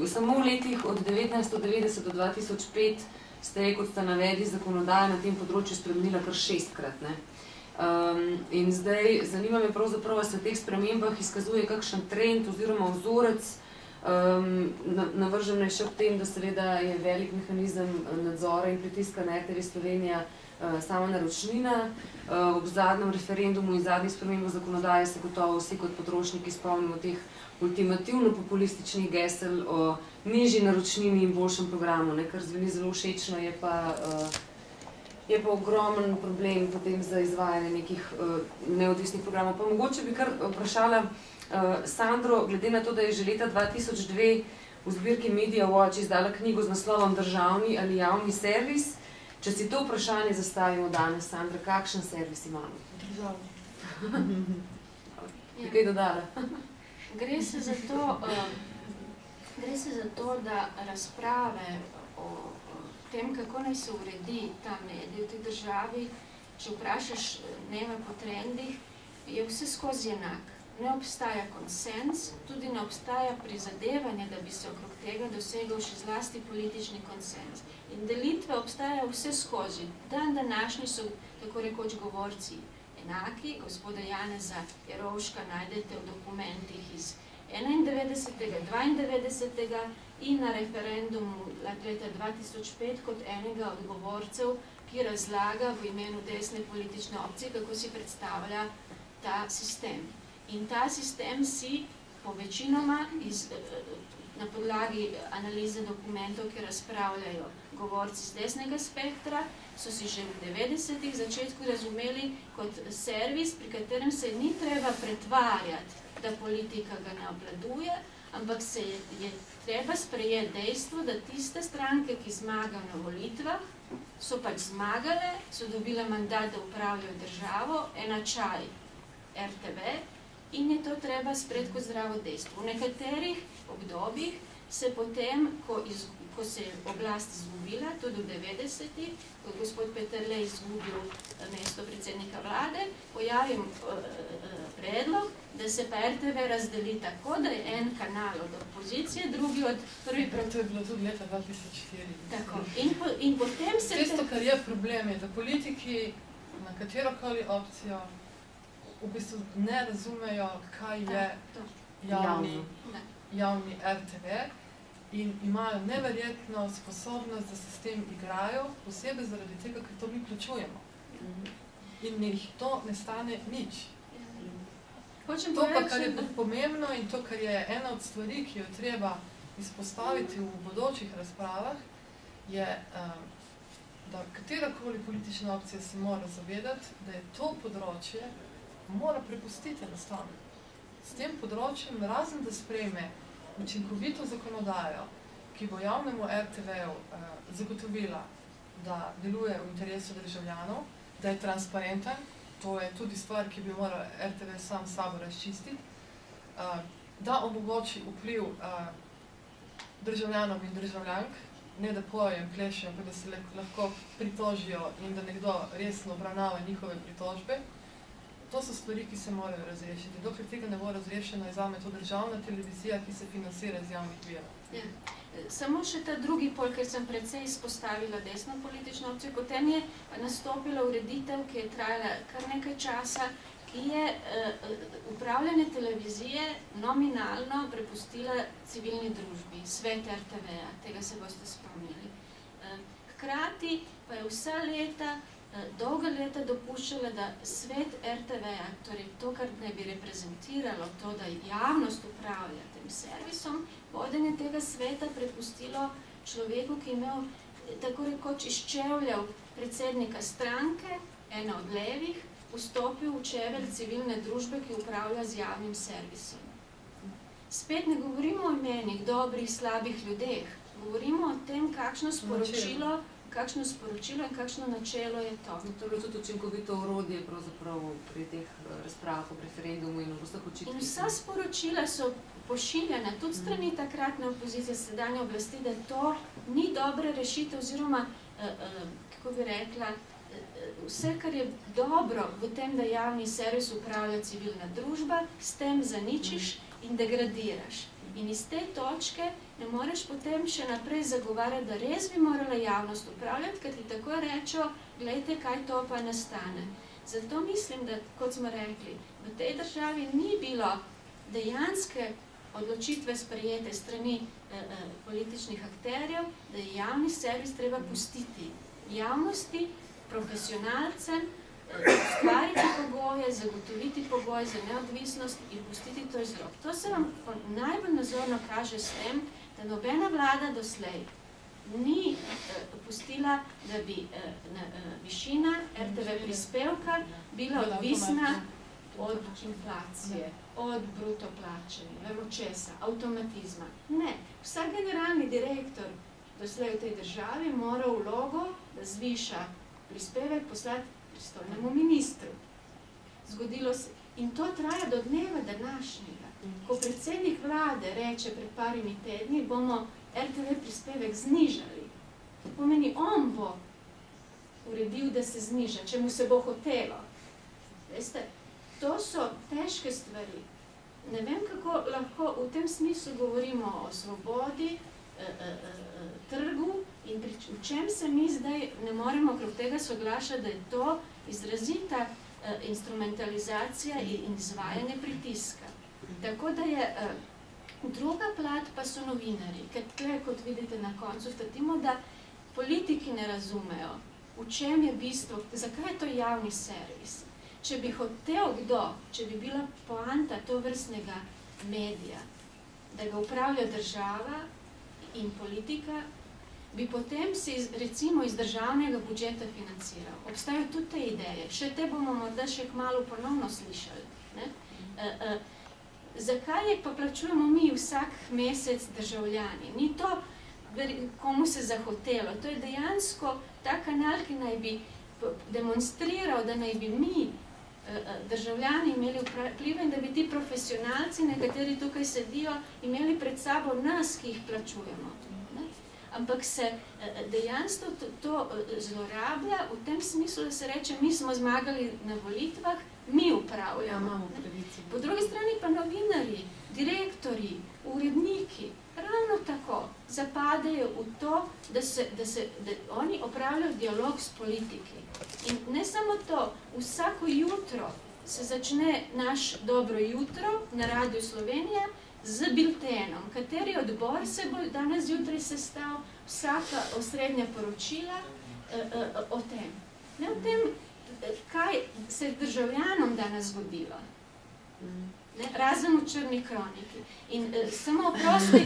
samo v letih od 1990 do 2005 ste, kot sta navedli, zakonodaja na tem področju spremenila kar 6-krat. In zdaj zanima me pravzaprav, se v teh spremembah izkazuje kakšen trend oziroma vzorec. Navržem naj še v tem, da seveda je velik mehanizem nadzora in pritiska na RTV Slovenija sama naročnina. Ob zadnjem referendumu in zadnjih spremembah zakonodaje se gotovo vsi kot potrošniki spomnimo teh ultimativno populističnih gesel o nižji naročnini in boljšem programu, kar zveni zelo všečno, je pa ogromen problem potem za izvajanje nekih neodvisnih programov. Pa mogoče bi kar vprašala Sandro, glede na to, da je že leta 2002 v zbirki Media Watch izdala knjigo z naslovom Državni ali javni servis. Če si to vprašanje zastavimo danes, Sandra, kakšen servis imamo? Državni. Bi kaj dodala? Gre se za to, da razprave o tem, kako naj se uredi ta medij v tej državi, če vprašaš dneve po trendih, je vse skozi enak. Ne obstaja konsens, tudi ne obstaja prizadevanje, da bi se okrog tega dosegal še zlasti politični konsens. In delitve obstajajo vse skozi. Dan današnji so tako rekoč govorci enaki, gospoda Janeza Jerovška najdete v dokumentih iz 91., 92. in na referendumu leta 2005 kot enega od govorcev, ki razlaga v imenu desne politične opcije, kako si predstavlja ta sistem. In ta sistem si povečinoma na podlagi analize dokumentov, ki razpravljajo govorci z desnega spektra, so si že v 90-ih začetku razumeli kot servis, pri katerem se ni treba pretvarjati, da politika ga ne obvladuje, ampak se je treba sprejeti dejstvo, da tiste stranke, ki zmagajo na volitvah, so pač zmagale, so dobile mandat, da upravljajo državo, enačaj RTV, in je to treba sprejeti kot zdravo dejstvo. V nekaterih obdobjih se potem, ko se je oblast izgubila, tudi v 90-ih, ko je gospod Peterle izgubil mesto predsednika vlade, pojavim predlog, da se pa RTV razdeli tako, da je en kanal od opozicije, drugi od prvi proti. To je bilo tudi leta 2004. Tako. In potem se... Tisto, kar je problem, je, da politiki na katerokoli opcijo v bistvu ne razumejo, kaj je javni RTV in imajo neverjetno sposobnost, da se s tem igrajo, posebej zaradi tega, ker to mi plačujemo. In jih to ne stane nič. To pa, kar je pomembno in to, kar je ena od stvari, ki jo treba izpostaviti v bodočih razpravah, je, da katerakoli politična opcija se mora zavedati, da je to področje mora prepustiti enostavno. S tem področjem, razen da sprejme učinkovito zakonodajo, ki bo javnemu RTV-ju zagotovila, da deluje v interesu državljanov, da je transparenten, to je tudi stvar, ki bi moral RTV sam sabo razčistiti, da omogoči vpliv državljanov in državljank, ne da pojejo in plešejo, ampak da se lahko pritožijo in da nekdo resno obravnava njihove pritožbe. To so stvari, ki se morajo razrešiti. Dokler tega ne bo razrešeno, je zame to državna televizija, ki se financira iz javnih virov. Samo še ta drugi pol, ker sem precej izpostavila desno politično opcijo, potem je nastopila ureditev, ki je trajala kar nekaj časa, ki je upravljanje televizije nominalno prepustila civilni družbi, svet RTV-ja, tega se boste spomnili. Hkrati pa je vsa leta, dolga leta dopuščala, da svet RTV-ja, torej to, kar ne bi reprezentiralo, to, da javnost upravlja tem servisom, vodenje tega sveta prepustilo človeku, ki je imel tako rekoč izčevljal predsednika stranke, ena od levih, vstopil v čevelj civilne družbe, ki upravlja z javnim servisom. Spet ne govorimo o imenih, dobrih, slabih ljudeh, govorimo o tem, kakšno sporočilo in kakšno načelo je to. To je bilo tudi učinkovito orodje pravzaprav pri teh razpravah o referendumu in o vseh očitkih. In vsa sporočila so pošiljena tudi strani takratne opozicije, sedanje oblasti, da to ni dobra rešitev oziroma, kako bi rekla, vse, kar je dobro v tem, da javni servis upravlja civilna družba, s tem zaničiš in degradiraš. In iz te točke ne moreš potem še naprej zagovarjati, da res bi morala javnost upravljati, ker ti tako rečejo, glejte, kaj to pa nastane. Zato mislim, da, kot smo rekli, v tej državi ni bilo dejanske odločitve sprejete strani političnih akterjev, da je javni servis treba pustiti javnosti, profesionalcem, ustvariti pogoje, zagotoviti pogoje za neodvisnost in pustiti to iz rok. To se vam najbolj nazorno kaže s tem, da nobena vlada doslej ni pustila, da bi višina RTV prispevka bila odvisna od inflacije, od bruto plače, vemo česa, avtomatizma. Ne, vsak generalni direktor doslej v tej državi mora vlogo, da zviša prispevek poslati pristojnemu ministru. Zgodilo se. In to traja do dneva današnjega. Ko predsednik vlade reče pred parimi tedni, bomo RTV prispevek znižali. To pomeni, on bo uredil, da se zniža, če mu se bo hotelo. Veste, to so težke stvari. Ne vem, kako lahko v tem smislu govorimo o svobodi, trgu in v čem se mi zdaj ne moremo okrog tega soglašati, da je to izrazita instrumentalizacija in izvajanje pritiska. Tako da je druga plat pa so novinarji, ker tle, kot vidite na koncu, vtatimo, da politiki ne razumejo, v čem je bistvo, zakaj je to javni servis. Če bi hotel kdo, če bi bila poanta tovrstnega medija, da ga upravlja država in politika, bi potem si recimo iz državnega budžeta financiral. Obstajajo tudi te ideje, še te bomo morda še kmalu ponovno slišali. Ne? Zakaj pa plačujemo mi vsak mesec državljani? Ni to, komu se zahotelo. To je dejansko ta kanal, ki naj bi demonstriral, da naj bi mi državljani imeli vpliv in da bi ti profesionalci, nekateri tukaj sedijo, imeli pred sabo nas, ki jih plačujemo. Ne? Ampak se dejansko to zlorablja v tem smislu, da se reče, mi smo zmagali na volitvah, mi upravljamo. Po drugi strani pa novinarji, direktorji, uredniki, ravno tako zapadejo v to, da oni opravljajo dialog s politiki. In ne samo to, vsako jutro se začne naš dobro jutro na Radiu Slovenija z biltenom, kateri odbor se bo danes jutri sestal, vsaka osrednja poročila o tem. Ne o tem, kaj se je državljanom danes zgodilo. Ne? Razen v črni kroniki. In samo oprosti,